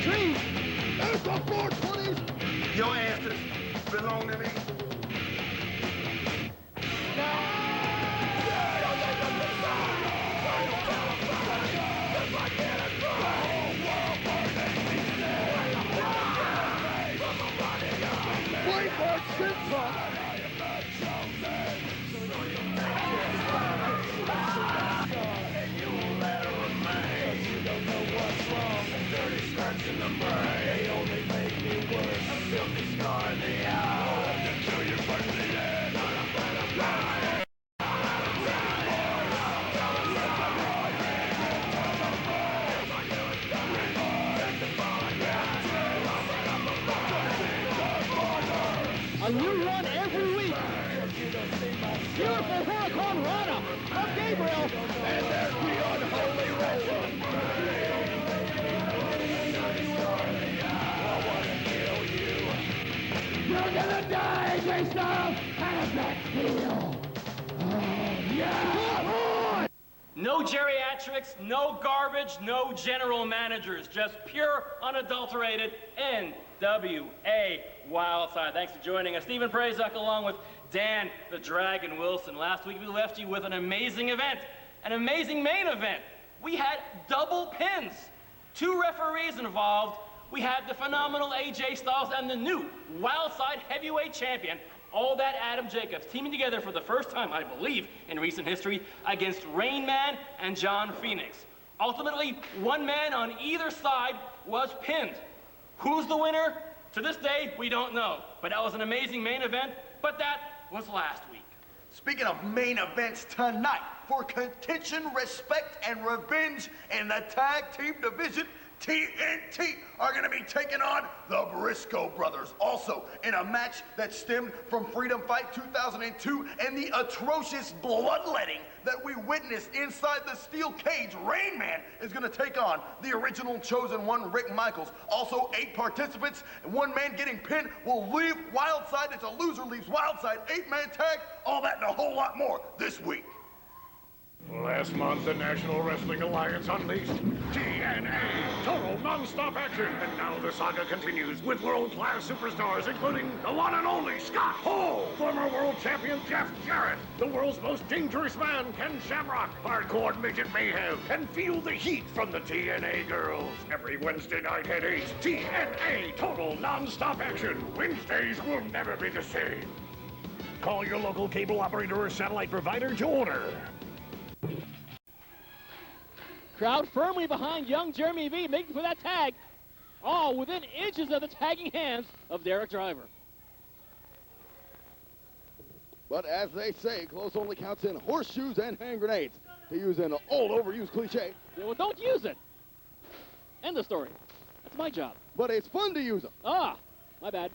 retreat. There's the 420s. Your answers belong to me. A new run every week. Beautiful Hurricane Rana of Gabriel. And there's the unholy wrestler. You're gonna die, AJ Styles, and a back heel. Oh, yeah. No geriatrics, no garbage, no general managers, just pure, unadulterated NWA Wildside. Thanks for joining us. Stephen Prazak along with Dan the Dragon Wilson. Last week we left you with an amazing event, an amazing main event. We had double pins, 2 referees involved. We had the phenomenal AJ Styles and the new Wildside heavyweight champion, all that Adam Jacobs, teaming together for the first time, I believe, in recent history against Rainman and John Phoenix. Ultimately, one man on either side was pinned. Who's the winner? To this day, we don't know. But that was an amazing main event, but that was last week. Speaking of main events tonight, for contention, respect, and revenge in the tag team division, TNT are going to be taking on the Briscoe brothers. Also, in a match that stemmed from Freedom Fight 2002 and the atrocious bloodletting that we witnessed inside the steel cage, Rainman is going to take on the original Chosen One, Rick Michaels. Also, 8 participants and 1 man getting pinned will leave Wildside. It's a loser leaves Wildside, 8-man tag, all that and a whole lot more this week. Last month, the National Wrestling Alliance unleashed TNA, total non-stop action. And now the saga continues with world-class superstars, including the one and only Scott Hall, former world champion Jeff Jarrett, the world's most dangerous man, Ken Shamrock, hardcore midget mayhem, and feel the heat from the TNA girls. Every Wednesday night at 8, TNA, total non-stop action. Wednesdays will never be the same. Call your local cable operator or satellite provider to order. Crowd firmly behind young Jeremy V, making for that tag. All within inches of the tagging hands of Derek Driver. But as they say, close only counts in horseshoes and hand grenades. To use an old overused cliche. Yeah, well, don't use it. End of story. That's my job. But it's fun to use them. Ah, my bad.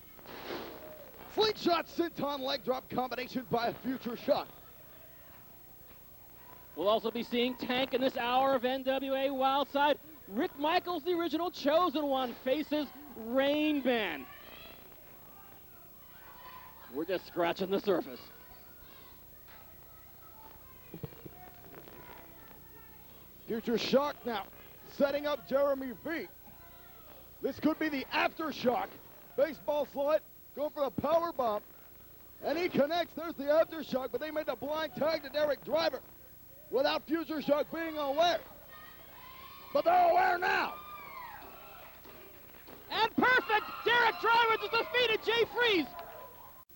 Slingshot senton leg drop combination by Future Shock. We'll also be seeing Tank in this hour of NWA Wildside. Rick Michaels, the original Chosen One, faces Rainman. We're just scratching the surface. Future Shock now setting up Jeremy V. This could be the aftershock. Baseball slide, go for the power bomb. And he connects, there's the aftershock, but they made a blind tag to Derek Driver without Future Shock being aware. But they're aware now. And perfect! Derek Driver just defeated Jay Freeze.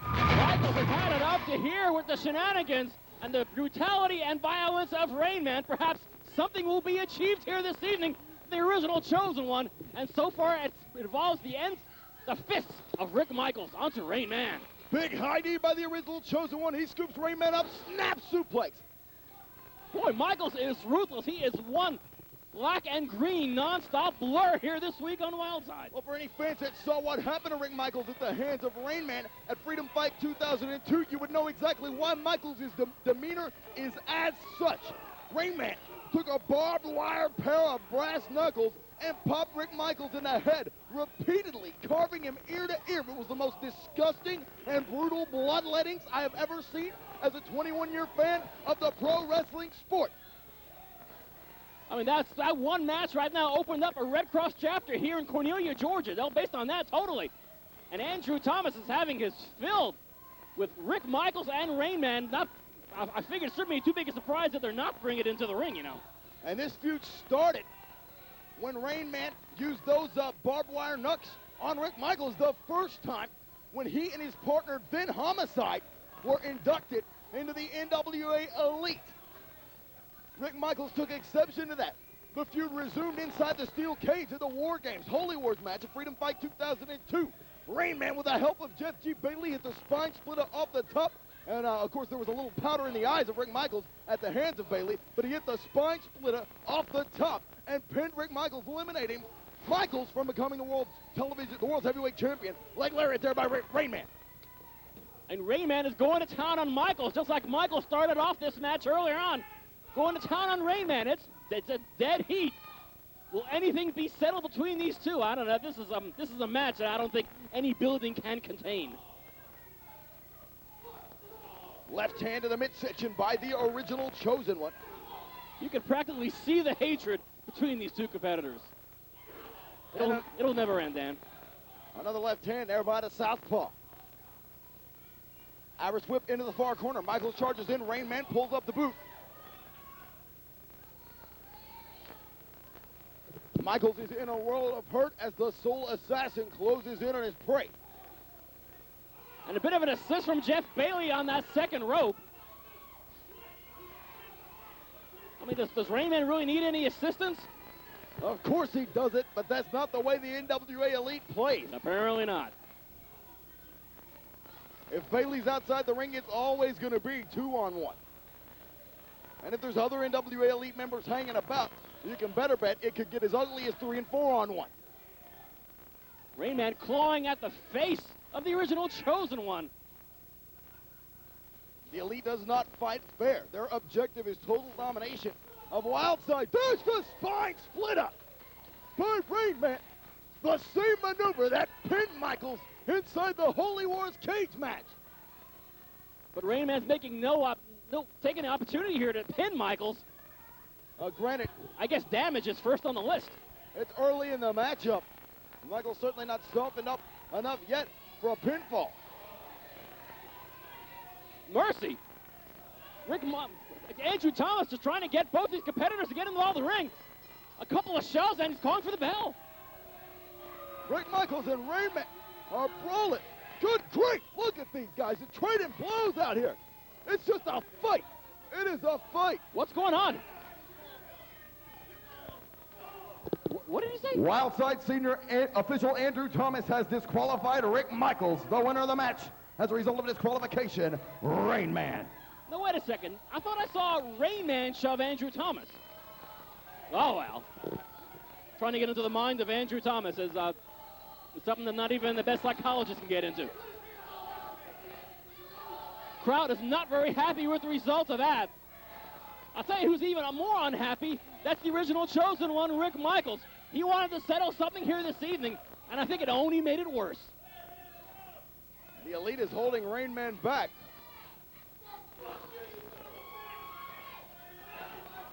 Michaels has had enough to hear with the shenanigans and the brutality and violence of Rainman. Perhaps something will be achieved here this evening. The original Chosen One. And so far it involves the fists of Rick Michaels onto Rainman. Big high knee by the original Chosen One. He scoops Rainman up, snap suplex. Boy, Michaels is ruthless. He is one black and green non-stop blur here this week on Wildside. Well, for any fans that saw what happened to Rick Michaels at the hands of Rainman at Freedom Fight 2002, you would know exactly why Michaels' demeanor is as such. Rainman took a barbed wire pair of brass knuckles and popped Rick Michaels in the head, repeatedly carving him ear to ear. It was the most disgusting and brutal bloodlettings I have ever seen as a 21-year fan of the pro wrestling sport. I mean, that one match right now opened up a Red Cross chapter here in Cornelia, Georgia. They're based on that totally. And Andrew Thomas is having his fill with Rick Michaels and Rainman. I figured certainly too big a surprise that they're not bringing it into the ring, you know. And this feud started when Rainman used those barbed wire knucks on Rick Michaels the first time when he and his partner, then Homicide, were inducted into the NWA Elite. Rick Michaels took exception to that. The feud resumed inside the steel cage at the War Games Holy Wars match at Freedom Fight 2002. Rainman, with the help of Jeff G. Bailey, hit the spine splitter off the top. And, of course, there was a little powder in the eyes of Rick Michaels at the hands of Bailey, but he hit the spine splitter off the top and pinned Rick Michaels, eliminating Michaels from becoming the world's heavyweight champion. Leg lariat there by Rainman. And Rainman is going to town on Michaels, just like Michaels started off this match earlier on. Going to town on Rainman. It's a dead heat. Will anything be settled between these two? I don't know. This is a match that I don't think any building can contain. Left hand to the midsection by the original Chosen One. You can practically see the hatred between these two competitors. It'll never end, Dan. Another left hand there by the southpaw. Irish whip into the far corner. Michaels charges in. Rainman pulls up the boot. Michaels is in a world of hurt as the Soul Assassin closes in on his prey. And a bit of an assist from Jeff Bailey on that second rope. I mean, does Rainman really need any assistance? Of course he does it, but that's not the way the NWA Elite plays. Apparently not. If Bailey's outside the ring, it's always going to be 2-on-1. And if there's other NWA Elite members hanging about, you can better bet it could get as ugly as 3 and 4-on-1. Rainman clawing at the face of the original Chosen One. The Elite does not fight fair. Their objective is total domination of Wildside. There's the spine splitter by Rainman. The same maneuver that pinned Michaels inside the Holy Wars cage match. But Rainman's making taking the opportunity here to pin Michaels. Granted, I guess damage is first on the list. It's early in the matchup. Michaels certainly not softened up enough yet for a pinfall. Mercy. Andrew Thomas is trying to get both these competitors to get involved in the ring. A couple of shoves and he's calling for the bell. Rick Michaels and Rainman are brawling. Good grief, look at these guys. They're trading blows out here. It's just a fight. It is a fight. What's going on? What did he say? Wildside senior official Andrew Thomas has disqualified Rick Michaels, the winner of the match, as a result of disqualification, Rainman. No, wait a second. I thought I saw Rainman shove Andrew Thomas. Oh, well. Trying to get into the mind of Andrew Thomas is something that not even the best psychologist can get into. Crowd is not very happy with the results of that. I'll tell you who's even more unhappy. That's the original Chosen One, Rick Michaels. He wanted to settle something here this evening, and I think it only made it worse. The Elite is holding Rainman back.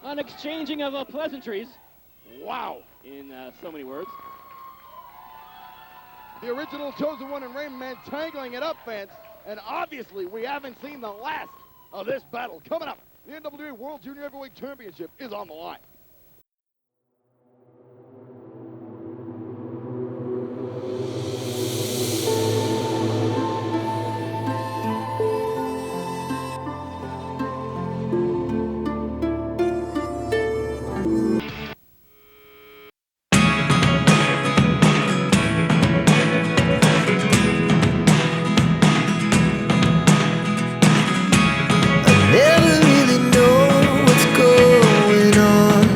An exchanging of pleasantries. Wow, in so many words. The original Chosen One and Rainman tangling it up, fans. And obviously, we haven't seen the last of this battle. Coming up, the NWA World Junior Heavyweight Championship is on the line. Never really know what's going on.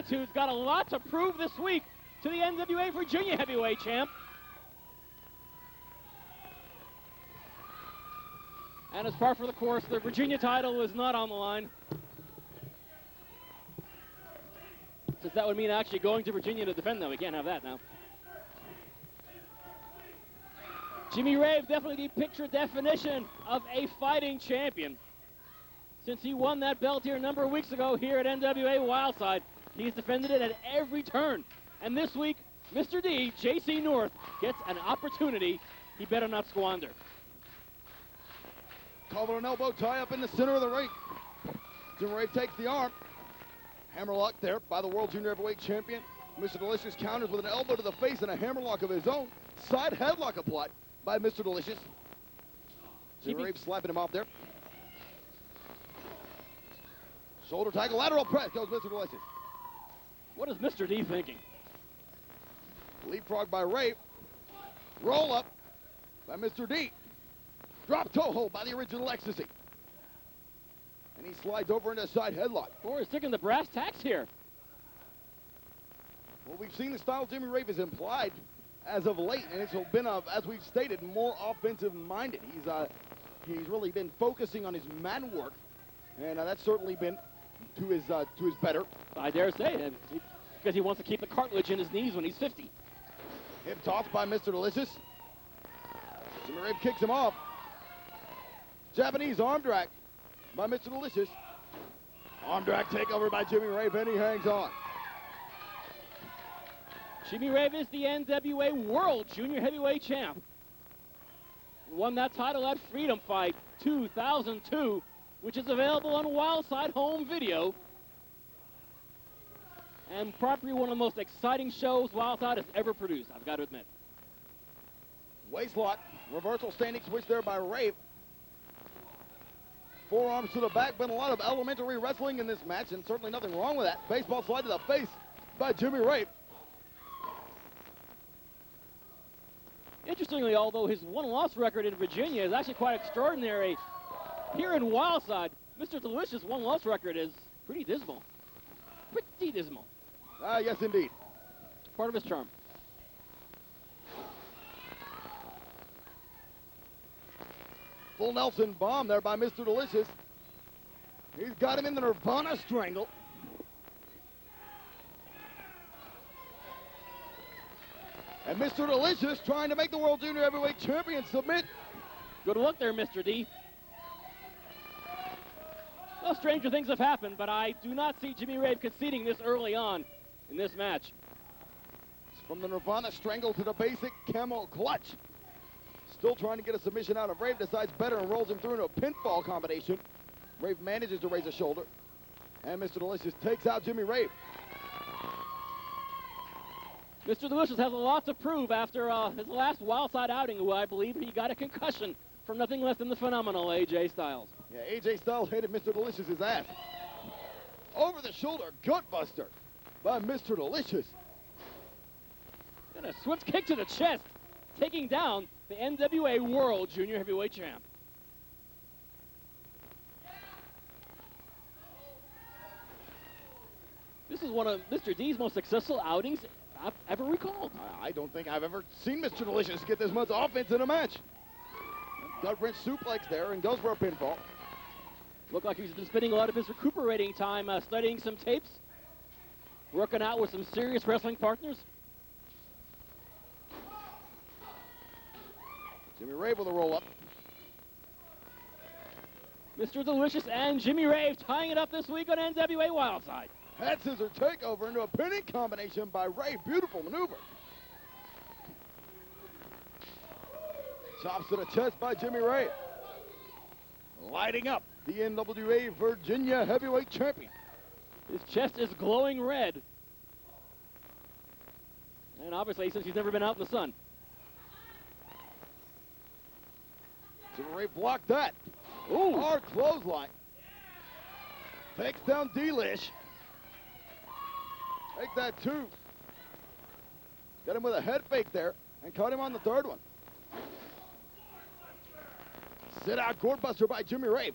attitude's got a lot to prove this week to the NWA Virginia Heavyweight Champ. And as par for the course, the Virginia title is not on the line, since that would mean actually going to Virginia to defend them. We can't have that now. Jimmy Rave, definitely the picture definition of a fighting champion. Since he won that belt here a number of weeks ago here at NWA Wildside, he's defended it at every turn. And this week, Mr. D, Jacey North, gets an opportunity he better not squander. Collar and elbow tie up in the center of the ring. Jimmy Rave takes the arm. Hammerlock there by the World Junior Heavyweight Champion. Mr. Delicious counters with an elbow to the face and a hammerlock of his own. Side headlock applied by Mr. Delicious. Jimmy Rave slapping him off there. Shoulder tackle, lateral press goes Mr. Delicious. What is Mr. D thinking? Leapfrog by Rave. Roll up by Mr. D. Drop toe hold by the original Ecstasy. And he slides over into a side headlock. Boy, he's sticking the brass tacks here. Well, we've seen the style Jimmy Rave is implied as of late, and it's been, as we've stated, more offensive-minded. He's really been focusing on his mat work, and that's certainly been to his better. I dare say, because he wants to keep the cartilage in his knees when he's 50. Hip toss by Mr. Delicious. Jimmy Rave kicks him off. Japanese arm drag by Mr. Delicious. Arm drag takeover by Jimmy Rave, and he hangs on. Jimmy Rave is the NWA World Junior Heavyweight Champ. Won that title at Freedom Fight 2002, which is available on Wildside Home Video. And probably one of the most exciting shows Wildside has ever produced, I've got to admit. Waist lock, reversal standing switch there by Rave. Forearms to the back, been a lot of elementary wrestling in this match, and certainly nothing wrong with that. Baseball slide to the face by Jimmy Rave. Interestingly, although his one-loss record in Virginia is actually quite extraordinary, here in Wildside, Mr. Delicious' one-loss record is pretty dismal. Pretty dismal. Yes, indeed. Part of his charm. Full Nelson bomb there by Mr. Delicious. He's got him in the Nirvana strangle. And Mr. Delicious trying to make the World Junior Heavyweight Champion submit. Good luck there, Mr. D. Well, stranger things have happened, but I do not see Jimmy Rave conceding this early on in this match. From the Nirvana strangle to the basic camel clutch. Still trying to get a submission out of Rave, decides better and rolls him through into a pinfall combination. Rave manages to raise a shoulder. And Mr. Delicious takes out Jimmy Rave. Mr. Delicious has a lot to prove after his last Wildside outing, who I believe he got a concussion from nothing less than the phenomenal AJ Styles. Yeah, AJ Styles hated Mr. Delicious' ass. Over the shoulder, gutbuster by Mr. Delicious. And a swift kick to the chest, taking down the NWA World Junior Heavyweight Champ. This is one of Mr. D's most successful outings I've ever recalled. I don't think I've ever seen Mr. Delicious get this much offense in a match. Gut wrench suplex there and goes for a pinfall. Looked like he's been spending a lot of his recuperating time studying some tapes, working out with some serious wrestling partners. Jimmy Rave with a roll-up. Mr. Delicious and Jimmy Rave tying it up this week on NWA Wildside. Head scissor takeover into a pinning combination by Rave. Beautiful maneuver. Chops to the chest by Jimmy Rave. Lighting up the NWA Virginia Heavyweight Champion. His chest is glowing red. And obviously, since he's never been out in the sun. Jimmy Rave blocked that. Ooh. Hard clothesline. Takes down D-Lish. Take that two. Got him with a head fake there and caught him on the third one. Sit out gourd-buster by Jimmy Rave.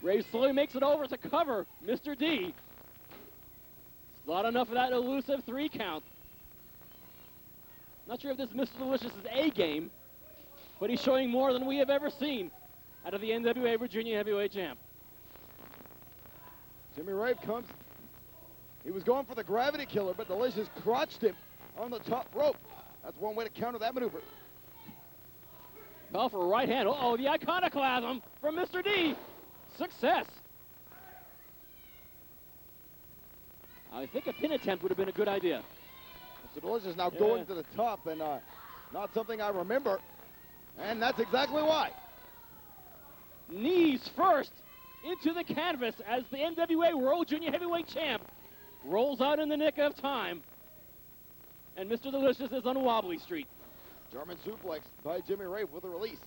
Rave slowly makes it over to cover Mr. D. Not enough of that elusive 3 count. Not sure if this Mr. Delicious is A game, but he's showing more than we have ever seen out of the NWA Virginia Heavyweight Champ. Jimmy Rave comes. He was going for the gravity killer, but Delicious crotched him on the top rope. That's one way to counter that maneuver. Fell for a right hand. Uh-oh, the iconoclasm from Mr. D. Success. I think a pin attempt would have been a good idea. Mr. Delicious now going to the top, and not something I remember. And that's exactly why. Knees first into the canvas as the NWA World Junior Heavyweight Champ rolls out in the nick of time. And Mr. Delicious is on Wobbly Street. German suplex by Jimmy Rave with a release.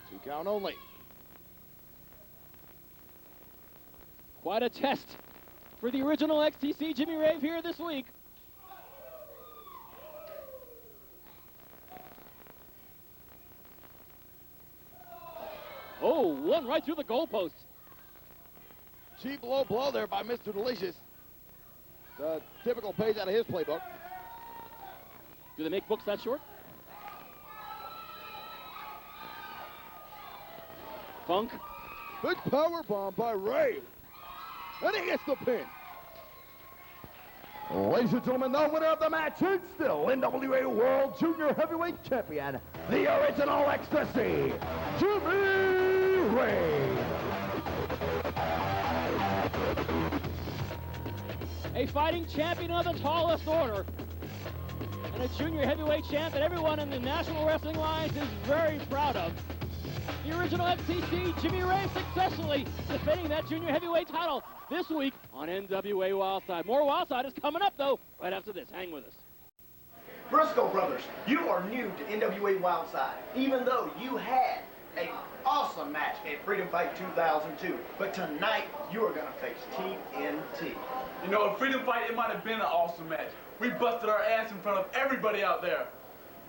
Two count only. Quite a test for the original XTC Jimmy Rave here this week. Oh, one right through the goalpost. Cheap low blow there by Mr. Delicious. The typical page out of his playbook. Do they make books that short? Funk. Big power bomb by Rave. And he gets the pin. Ladies and gentlemen, the winner of the match is still NWA World Junior Heavyweight Champion, the original ecstasy, Jimmy Rave. A fighting champion of the tallest order. And a junior heavyweight champ that everyone in the National Wrestling Alliance is very proud of. The original FCC, Jimmy Rave, successfully defending that junior heavyweight title this week on NWA Wildside. More Wildside is coming up, though, right after this. Hang with us. Briscoe brothers, you are new to NWA Wildside, even though you had an awesome match at Freedom Fight 2002. But tonight, you are going to face TNT. You know, at Freedom Fight, it might have been an awesome match. We busted our ass in front of everybody out there.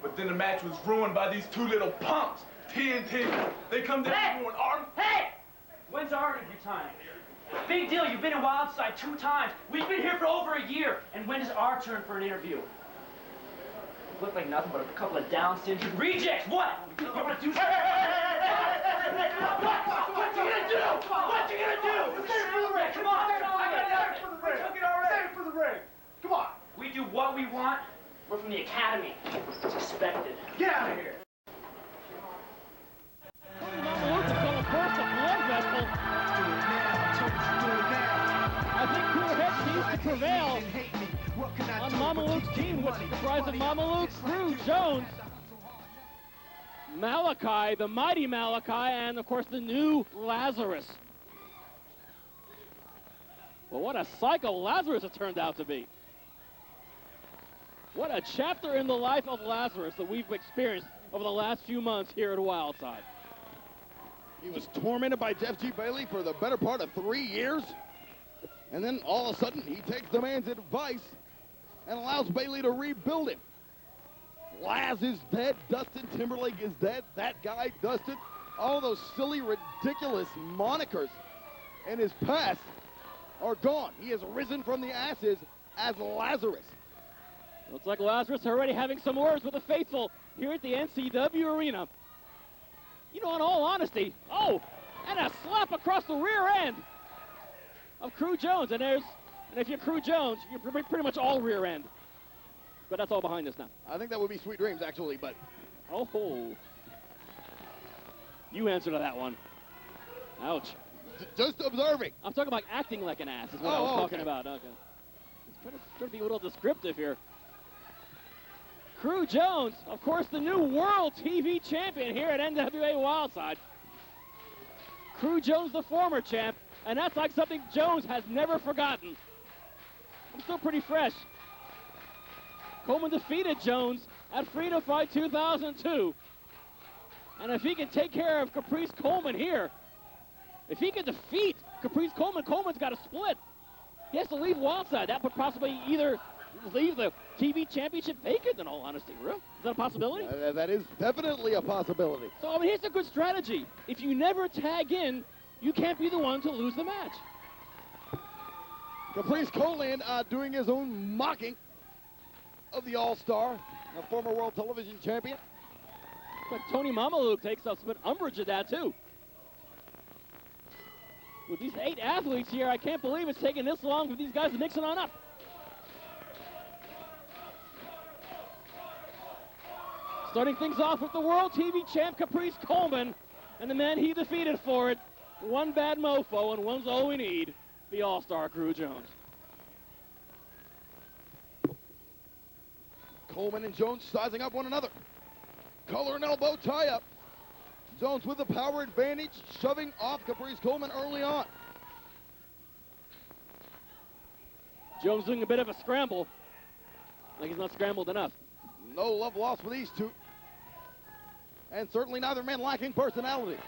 But then the match was ruined by these two little punks, TNT. They come down and ruin our... Hey! When's our interview time? Big deal, you've been in Wildside 2 times. We've been here for over a year. And when is our turn for an interview? You look like nothing but a couple of Down syndrome rejects. What? You want to do something? What you gonna do? What you gonna do? Save it for the ring. Come on. Save it for the ring. We took it already. Save it for the ring. Come on. We do what we want. We're from the academy. Suspected. Get out of here. Mamaluke is going to burst a blood vessel. I think cooler heads needs to prevail on Mamaluke's team, which is comprised of Mamaluke, Crew, Jones, Malachi, the mighty Malachi, and of course the new Lazarus. Well, what a psycho Lazarus it turned out to be. What a chapter in the life of Lazarus that we've experienced over the last few months here at Wildside. He was tormented by Jeff G. Bailey for the better part of 3 years. And then all of a sudden, he takes the man's advice and allows Bailey to rebuild him. Laz is dead. Dustin Timberlake is dead. That guy, Dustin. All those silly, ridiculous monikers in his past are gone. He has risen from the ashes as Lazarus. Looks like Lazarus already having some words with the faithful here at the NCW arena. You know, in all honesty, oh, and a slap across the rear end of Crew Jones. And if you're Crew Jones, you're pretty much all rear end. But that's all behind us now. I think that would be Sweet Dreams, actually, but... Oh. You answer to that one. Ouch. Just observing. I'm talking about acting like an ass is what I was talking about. Okay. Trying to be a little descriptive here. Crew Jones, of course, the new World TV Champion here at NWA Wildside. Crew Jones, the former champ, and that's like something Jones has never forgotten. I'm still pretty fresh. Coleman defeated Jones at Freedom Fight 2002. And if he can take care of Caprice Coleman here, if he can defeat Caprice Coleman, Coleman's got to split. He has to leave Wildside. That would possibly either leave the TV championship vacant, in all honesty. Really? Is that a possibility? That is definitely a possibility. So, I mean, here's a good strategy. If you never tag in you can't be the one to lose the match. Caprice Coleman doing his own mocking of the All-Star, a former World Television Champion. But Tony Mamaluke takes some umbrage at that, too. With these 8 athletes here, I can't believe it's taking this long for these guys to mix it on up. Starting things off with the World TV Champ Caprice Coleman and the man he defeated for it. One bad mofo and one's all we need, the All-Star Crew Jones. Coleman and Jones sizing up one another. Collar and elbow tie-up. Jones with the power advantage, shoving off Caprice Coleman early on. Jones doing a bit of a scramble, like he's not scrambled enough. No love lost for these two. And certainly neither man lacking personality.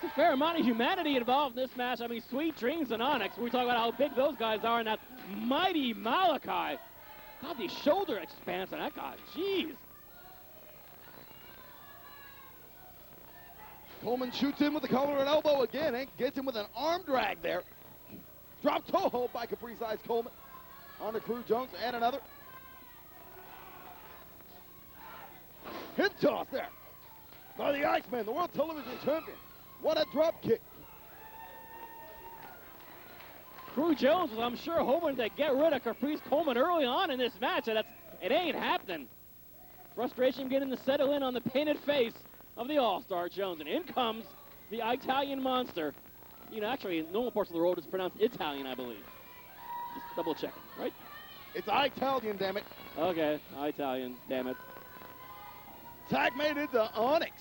There's a fair amount of humanity involved in this match. I mean, Sweet Dreams and Onyx. We talk about how big those guys are, and that mighty Malachi. God, the shoulder expanse on that guy. Jeez. Coleman shoots in with the collar and elbow again and gets him with an arm drag there. Drop toe hold by Caprice Eyes Coleman. On the Crew Jones and another. Hip toss there by the Iceman, the World Television Champion. What a drop kick. Crew Jones was, I'm sure, hoping to get rid of Caprice Coleman early on in this match, and it ain't happening. Frustration beginning to settle in on the painted face of the All-Star Jones, and in comes the Italian monster. You know, actually, in normal parts of the world, it's pronounced Italian, I believe. Just double checking, right? It's Italian, damn it. Okay, Italian, damn it. Tag made into Onyx.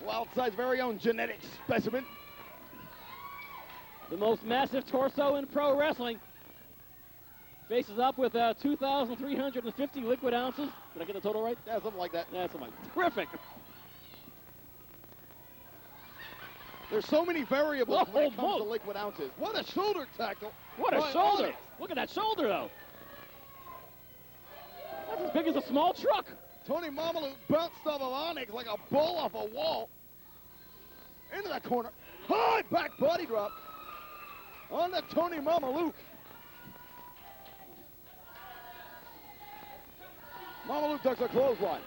Wildside's very own genetic specimen. The most massive torso in pro wrestling. Faces up with 2,350 liquid ounces. Did I get the total right? Yeah, something like that. Yeah, something like that. Terrific. There's so many variables when it comes Whoa. to liquid ounces. What a shoulder tackle. What a by shoulder. Onyx. Look at that shoulder, though. That's as big as a small truck. Tony Mamaluke bounced off of Onyx like a ball off a wall. Into that corner. High back body drop on the Tony Mamaluke. Mamaluke ducks a clothesline.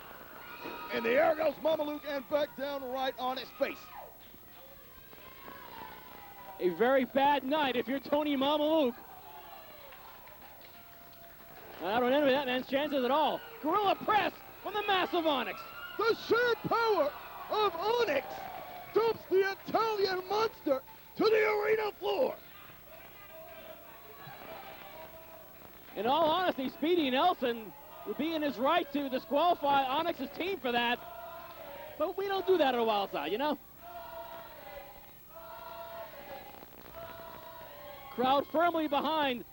In the air goes Mamaluke and back down right on his face. A very bad night if you're Tony Mamaluke. I don't envy that man's chances at all. Gorilla press from the massive Onyx. The sheer power of Onyx dumps the Italian monster to the arena floor. In all honesty, Speedy Nelson would be in his right to disqualify Onyx's team for that. But we don't do that at a Wildside, you know? Crowd firmly behind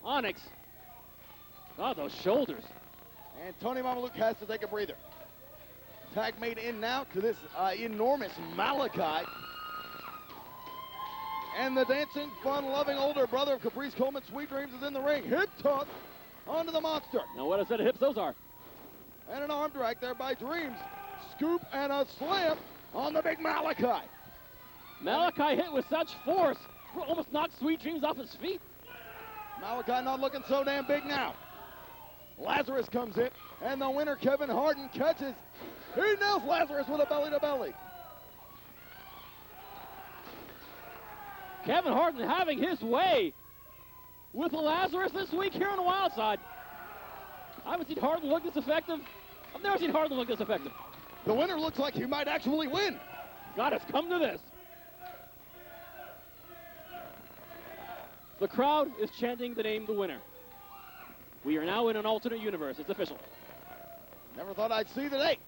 Onyx. Oh, those shoulders. And Tony Mamaluke has to take a breather. Tag made in now to this enormous Malachi. And the dancing, fun-loving older brother of Caprice Coleman, Sweet Dreams, is in the ring. Hip toss onto the monster. Now what a set of hips those are. And an arm drag there by Dreams. Scoop and a slam on the big Malachi. Malachi hit with such force, almost knocked Sweet Dreams off his feet. Malachi not looking so damn big now. Lazarus comes in, and the winner, Kevin Harden, catches. He nails Lazarus with a belly-to-belly. Kevin Harden having his way with Lazarus this week here on the Wildside. I haven't seen Harden look this effective. I've never seen Harden look this effective. The winner looks like he might actually win. God, it's come to this. The crowd is chanting the name of the winner. We are now in an alternate universe. It's official. Never thought I'd see the day.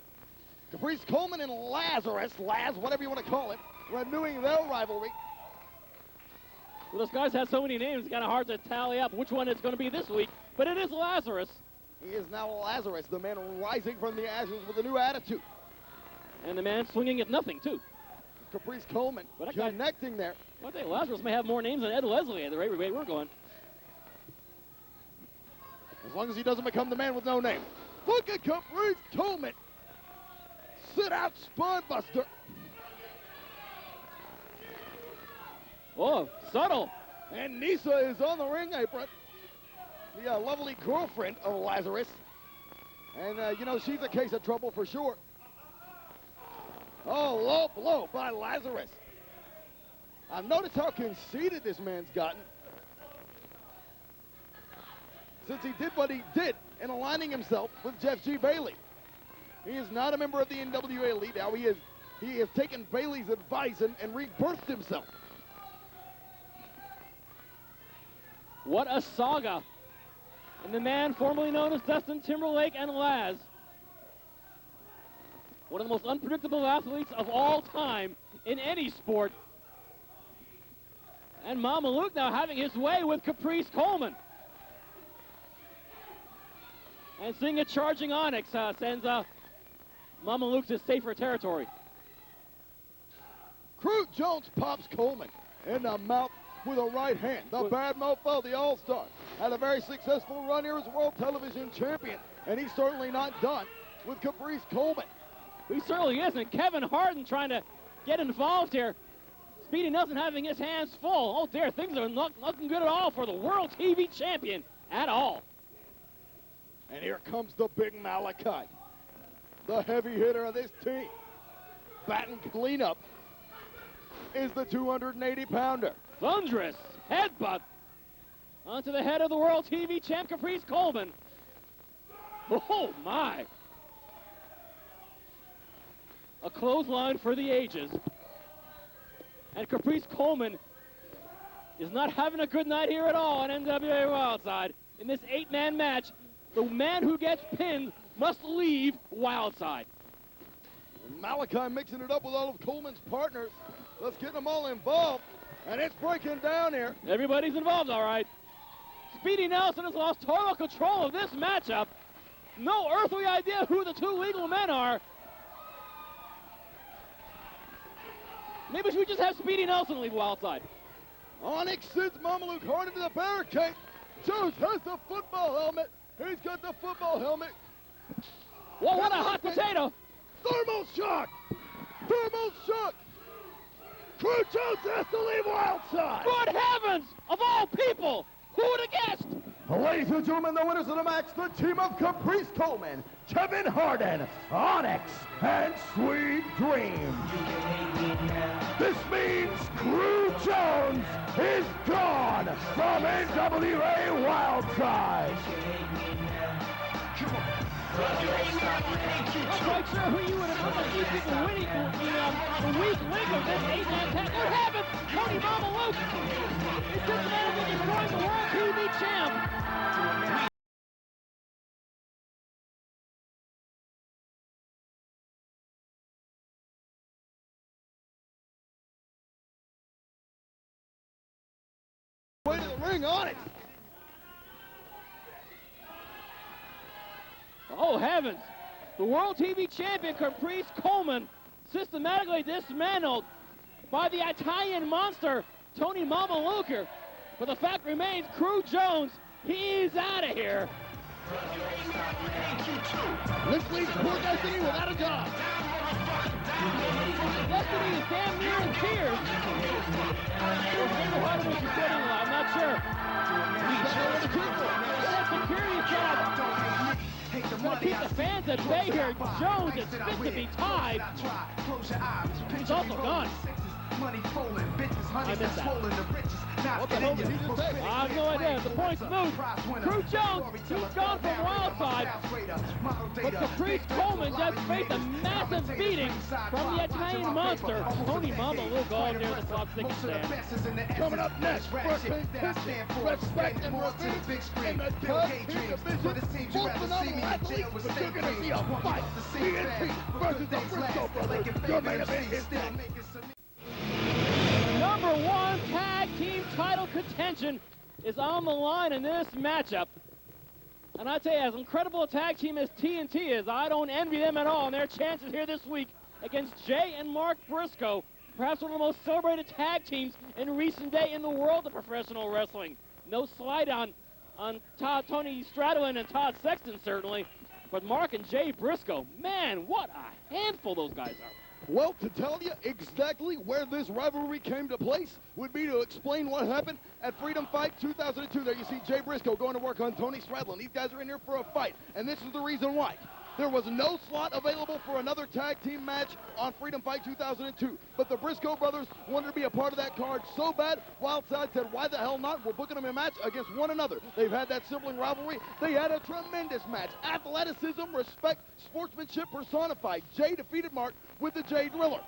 Caprice Coleman and Lazarus, Laz, whatever you want to call it, renewing their rivalry. Well, those guys have so many names, it's kind of hard to tally up which one it's going to be this week. But it is Lazarus. He is now Lazarus, the man rising from the ashes with a new attitude. And the man swinging at nothing, too. Caprice Coleman But connecting there. I think Lazarus may have more names than Ed Leslie at the rate we're going. As long as he doesn't become the man with no name. Look at Caprice Coleman sit-out spine buster. Oh, subtle. And Nisa is on the ring apron. The lovely girlfriend of Lazarus. And, you know, she's a case of trouble for sure. Oh, low blow by Lazarus. I've noticed how conceited this man's gotten since he did what he did in aligning himself with Jeff G. Bailey. He is not a member of the NWA Elite now. He has taken Bailey's advice and rebirthed himself. What a saga. And the man formerly known as Dustin Timberlake and Laz. One of the most unpredictable athletes of all time in any sport. And Mamaluke now having his way with Caprice Coleman. And seeing a charging Onyx sends Mamaluke to safer territory. Crew Jones pops Coleman in the mouth with a right hand. The bad mofo, the all-star, had a very successful run here as world television champion, and he's certainly not done with Caprice Coleman. He certainly isn't. Kevin Harden trying to get involved here. Speedy Nelson having his hands full. Oh dear, things are not looking good at all for the world TV champion at all. And here comes the big Malachi, the heavy hitter of this team. Batting cleanup is the 280-pounder. Thunderous headbutt onto the head of the world TV champ Caprice Coleman. Oh my. A clothesline for the ages. And Caprice Coleman is not having a good night here at all on NWA Wildside. In this 8-man match, the man who gets pinned must leave Wildside. Malachi mixing it up with all of Coleman's partners. Let's get them all involved. And it's breaking down here. Everybody's involved, all right. Speedy Nelson has lost total control of this matchup. No earthly idea who the two legal men are. Maybe we just have Speedy Nelson leave Wildside. Onyx sends Mamaluke hard into the barricade. Jones has the football helmet. He's got the football helmet. Whoa, what a hot potato. Thermal shock. Thermal shock. Crew Jones has to leave Wildside. Good heavens! Of all people! Who would have guessed? Ladies and gentlemen, the winners of the match, the team of Caprice Coleman, Kevin Harden, Onyx, and Sweet Dream. This means Crew Jones is gone from NWA Wildside. Not quite sure who you would have thought these people winning the weak link of this 8-man tag. What happened? Tony Mamaluke is systematically destroying the World TV champ. Way to the ring, Onyx. Oh, heavens. The World TV champion, Caprice Coleman, systematically dismantled by the Italian monster, Tony Mamaluke. But the fact remains, Crew Jones, he's out of here. This leaves poor Destiny without a job. Destiny is damn near in tears. I'm not sure. Security job. Gonna keep the fans at bay here. Jones is fit to be tied. He's also gone. I missed that. What the hell did he just say? I have no idea. The point's moved. Crew Jones, he's gone from Wildside. But Caprice Coleman just faced a massive beating from the Italian monster, Tony Mamaluke, all near the top 6 stand. Coming up next, for contention, respect, and revenge in the tag team division. Both phenomenal athletes, but you're going to see a fight. TNT versus the Briscoe brothers. Your main event is this. Number 1 tag team title contention is on the line in this matchup. And I tell you, as incredible a tag team as TNT is, I don't envy them at all in their chances here this week against Jay and Mark Briscoe, perhaps one of the most celebrated tag teams in recent day in the world of professional wrestling. No slight on Tony Stradlin and Todd Sexton, certainly, But Mark and Jay Briscoe, man, what a handful those guys are. Well, to tell you exactly where this rivalry came to place would be to explain what happened at Freedom Fight 2002. There you see Jay Briscoe going to work on Tony Stradlin. These guys are in here for a fight, and this is the reason why. There was no slot available for another tag team match on Freedom Fight 2002, but the Briscoe brothers wanted to be a part of that card so bad, Wildside said, why the hell not? We're booking them a match against one another. They've had that sibling rivalry. They had a tremendous match. Athleticism, respect, sportsmanship personified. Jay defeated Mark with the Jay Driller.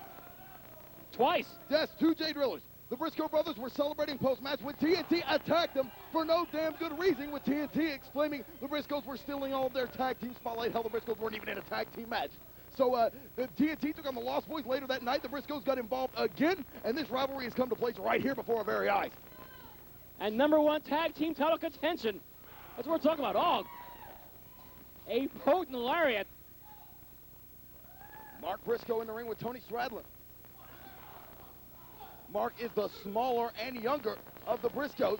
Twice. Yes, 2 Jay Drillers. The Briscoe brothers were celebrating post-match when TNT attacked them for no damn good reason, with TNT exclaiming the Briscoes were stealing all of their tag team spotlight. Hell, the Briscoes weren't even in a tag team match. So the TNT took on the Lost Boys later that night. The Briscoes got involved again, and this rivalry has come to place right here before our very eyes. And #1 tag team title contention. That's what we're talking about. Oh, a potent lariat. Mark Briscoe in the ring with Tony Stradlin. Mark is the smaller and younger of the Briscoes,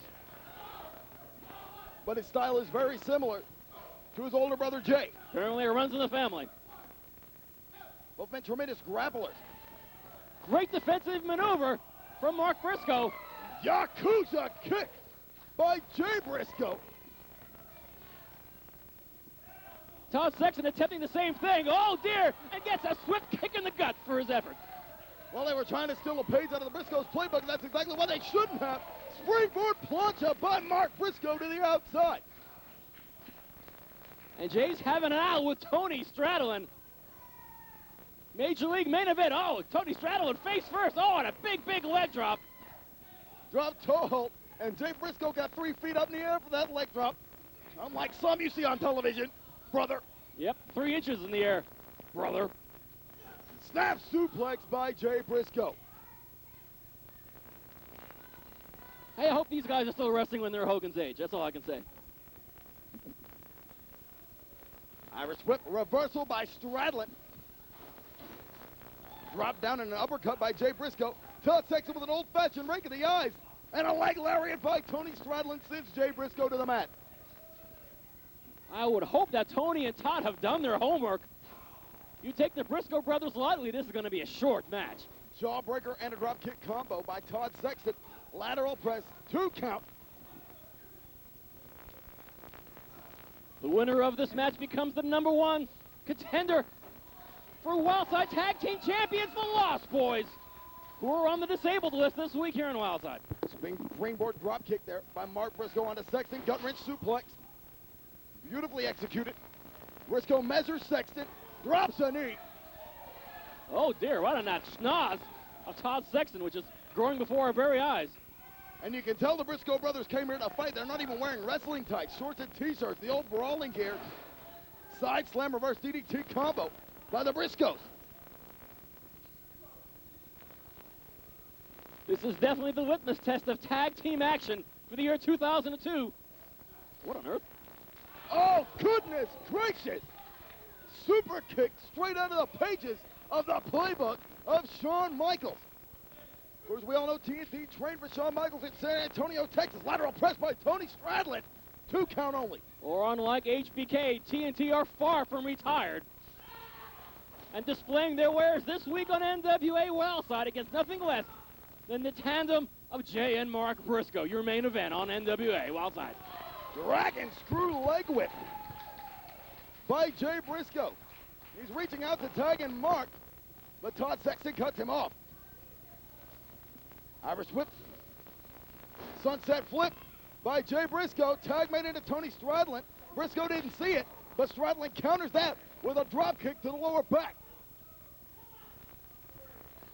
but his style is very similar to his older brother Jay. Apparently it runs in the family. Both been tremendous grapplers. Great defensive maneuver from Mark Briscoe. Yakuza kick by Jay Briscoe. Todd Sexton attempting the same thing. Oh dear, and gets a swift kick in the gut for his effort. Well, they were trying to steal a page out of the Briscoes' playbook, and that's exactly what they shouldn't have. Springboard plancha by Mark Briscoe to the outside. And Jay's having an out with Tony Stradlin. Major League main event. Oh, Tony Stradlin face first. Oh, and a big, big leg drop. Drop toe hold, and Jay Briscoe got 3 feet up in the air for that leg drop. Unlike some you see on television, brother. Yep, 3 inches in the air, brother. Snap suplex by Jay Briscoe. Hey, I hope these guys are still wrestling when they're Hogan's age. That's all I can say. Irish whip reversal by Stradlin. Drop down in an uppercut by Jay Briscoe. Todd Sexton with an old-fashioned rake of the eyes. And a leg lariat by Tony Stradlin sends Jay Briscoe to the mat. I would hope that Tony and Todd have done their homework. You take the Briscoe brothers lightly, this is going to be a short match. Jawbreaker and a drop kick combo by Todd Sexton. Lateral press, 2 count. The winner of this match becomes the #1 contender for Wildside Tag Team Champions, the Lost Boys, who are on the disabled list this week here in Wildside. Springboard drop kick there by Mark Briscoe onto Sexton. Gut wrench suplex. Beautifully executed. Briscoe measures Sexton. Drops a knee. Oh dear, right on that schnoz of Todd Sexton, which is growing before our very eyes. And you can tell the Briscoe brothers came here to fight. They're not even wearing wrestling tights, shorts and t-shirts, the old brawling gear. Side slam reverse DDT combo by the Briscoes. This is definitely the litmus test of tag team action for the year 2002. What on earth? Oh, goodness gracious. Super kick straight out of the pages of the playbook of Shawn Michaels. Of course, we all know TNT trained for Shawn Michaels in San Antonio, Texas. Lateral press by Tony Stradlin. 2 count only. Or unlike HBK, TNT are far from retired. And displaying their wares this week on NWA Wildside against nothing less than the tandem of Jay and Mark Briscoe, your main event on NWA Wildside. Dragon screw leg whip by Jay Briscoe. He's reaching out to tag in Mark, but Todd Sexton cuts him off. Irish whip. Sunset flip by Jay Briscoe. Tag made into Tony Stradlin. Briscoe didn't see it, but Stradlin counters that with a drop kick to the lower back.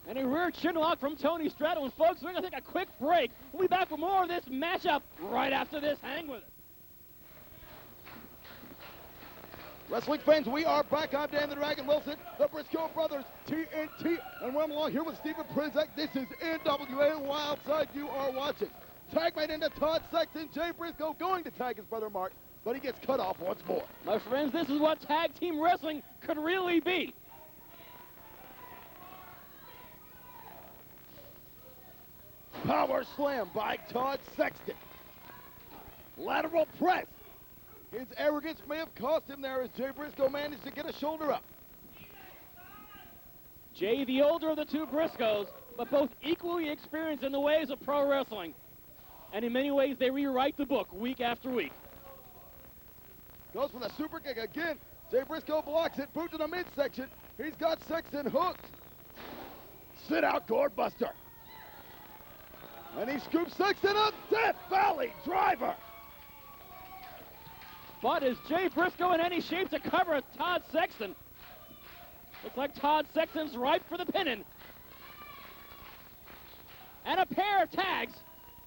And a rear chin lock from Tony Stradlin. Folks, we're going to take a quick break. We'll be back with more of this matchup right after this. Hang with us. Wrestling fans, we are back. I'm Dan the Dragon Wilson, the Briscoe brothers, TNT, and we're along here with Stephen Prazak. This is NWA Wildside. You are watching. Tag made into Todd Sexton. Jay Briscoe going to tag his brother Mark, but he gets cut off once more. My friends, this is what tag team wrestling could really be. Power slam by Todd Sexton. Lateral press His arrogance may have cost him there as Jay Briscoe managed to get a shoulder up. Jay, the older of the two Briscoes, but both equally experienced in the ways of pro wrestling. And in many ways, they rewrite the book week after week. Goes for the super kick again. Jay Briscoe blocks it, boot to the midsection. He's got Sexton hooked. Sit out, Gore Buster. And he scoops Sexton up. Death Valley driver. But is Jay Briscoe in any shape to cover Todd Sexton? Looks like Todd Sexton's ripe for the pinning. And a pair of tags.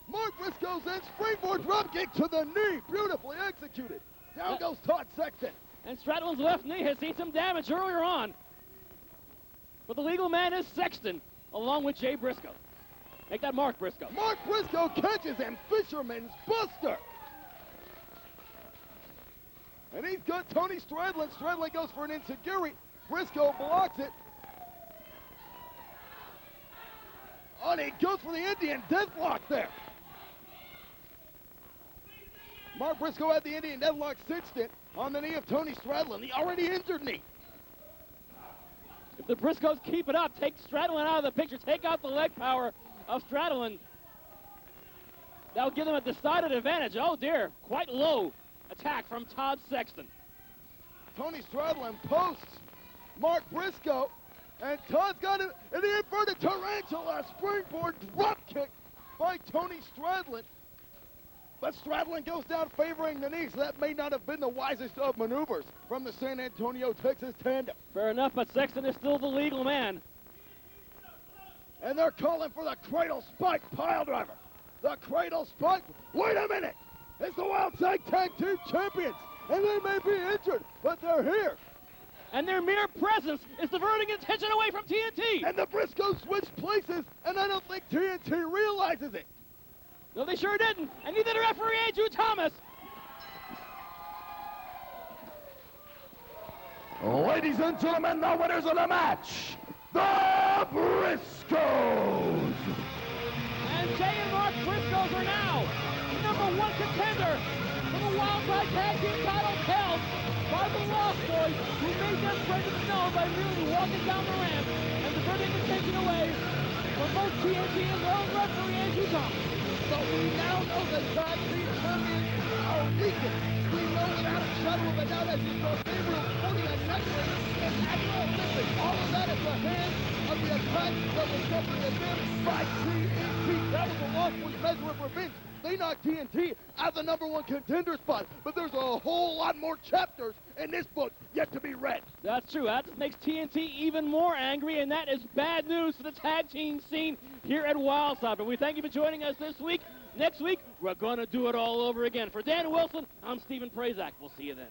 Mark Briscoe's in springboard dropkick to the knee. Beautifully executed. Down goes Todd Sexton. And Stradlin's left knee has seen some damage earlier on. But the legal man is Sexton, along with Jay Briscoe. Make that Mark Briscoe. Mark Briscoe catches him. Fisherman's Buster. And he's got Tony Stradlin. Stradlin goes for an enziguri. Briscoe blocks it. And he goes for the Indian deathlock there. Mark Briscoe had the Indian deathlock cinched it on the knee of Tony Stradlin, the already injured knee. If the Briscoes keep it up, take Stradlin out of the picture, take out the leg power of Stradlin, that'll give them a decided advantage. Oh dear, quite low attack from Todd Sexton. Tony Stradlin posts Mark Briscoe, and Todd's got it in the inverted tarantula springboard drop kick by Tony Stradlin. But Stradlin goes down favoring the knee, so that may not have been the wisest of maneuvers from the San Antonio, Texas tandem. Fair enough, but Sexton is still the legal man. And they're calling for the cradle spike pile driver. The cradle spike. Wait a minute. It's the Wildside Tag Team Champions. And they may be injured, but they're here. And their mere presence is diverting attention away from TNT. And the Briscoes switched places, and I don't think TNT realizes it. No, they sure didn't. And neither did referee Andrew Thomas. Ladies and gentlemen, the winners of the match, the Briscoes. And Jay and Mark Briscoes are now the #1 contender for the Wildside Tag Team title held by the Lost Boys, who made their presence known by merely walking down the ramp and diverting attention away from both TNT and their own referee Andrew Thomas. But we now know the tag team champions are weakened. We know without a shadow of a doubt as you saw Gabriel holding a necklace and Admiral Olympic. All of that at the hands of the attack that was suffered again by TNT. That was a Lost Boys measure of revenge. They knocked TNT out of the #1 contender spot, but there's a whole lot more chapters in this book yet to be read. That's true. That just makes TNT even more angry, and that is bad news for the tag team scene here at Wildside. But we thank you for joining us this week. Next week, we're going to do it all over again. For Dan Wilson, I'm Stephen Prazak. We'll see you then.